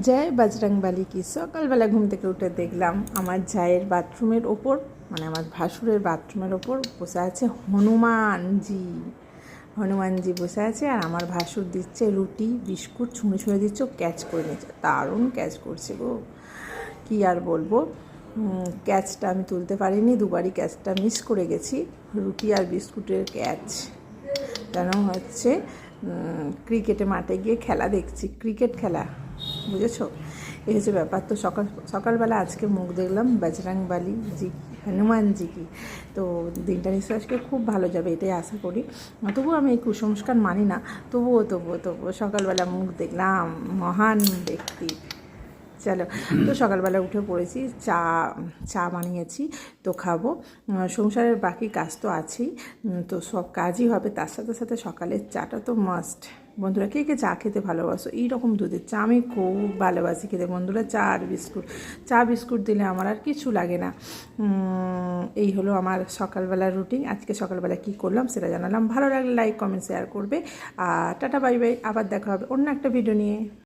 জয় বজরংবলী কি। সকালবেলা ঘুম থেকে উঠে দেখলাম আমার জায়ের বাথরুমের ওপর, মানে আমার ভাসুরের বাথরুমের ওপর বসে আছে হনুমানজি বসে আছে। আর আমার ভাসুর দিচ্ছে রুটি বিস্কুট, ছুঁড়ে ছুঁড়ে দিচ্ছে, ক্যাচ করে নিচ্ছে, দারুণ ক্যাচ করছে গো, কী আর বলবো। ক্যাচটা আমি তুলতে পারিনি, দুবারই ক্যাচটা মিস করে গেছি। রুটি আর বিস্কুটের ক্যাচ যেন হচ্ছে ক্রিকেটে মাঠে গিয়ে খেলা দেখছি, ক্রিকেট খেলা, বুঝেছো? এই হচ্ছে ব্যাপার। তো সকালবেলা আজকে মুখ দেখলাম বজরংবলী জি, হনুমানজি কি। তো দিনটা নিশ্চয় আজকে খুব ভালো যাবে এটাই আশা করি। তবুও আমি এই কুসংস্কার মানি না, তবুও সকালবেলা মুখ দেখলাম মহান ব্যক্তি। চলো, তো সকালবেলা উঠে পড়েছি, চা বানিয়েছি, তো খাবো। সংসারের বাকি কাজ তো আছেই, তো সব কাজই হবে, তার সাথে সাথে সকালের চাটা তো মাস্ট। বন্ধুরা, কে কে চা খেতে ভালোবাসো? এইরকম দুধের চা আমি খুব ভালোবাসি খেতে বন্ধুরা। চা বিস্কুট দিলে আমার আর কিছু লাগে না। এই হলো আমার সকালবেলার রুটিন। আজকে সকালবেলা কি করলাম সেটা জানালাম। ভালো লাগলে লাইক কমেন্ট শেয়ার করবে। আর টাটা বাই বাই, আবার দেখা হবে অন্য একটা ভিডিও নিয়ে।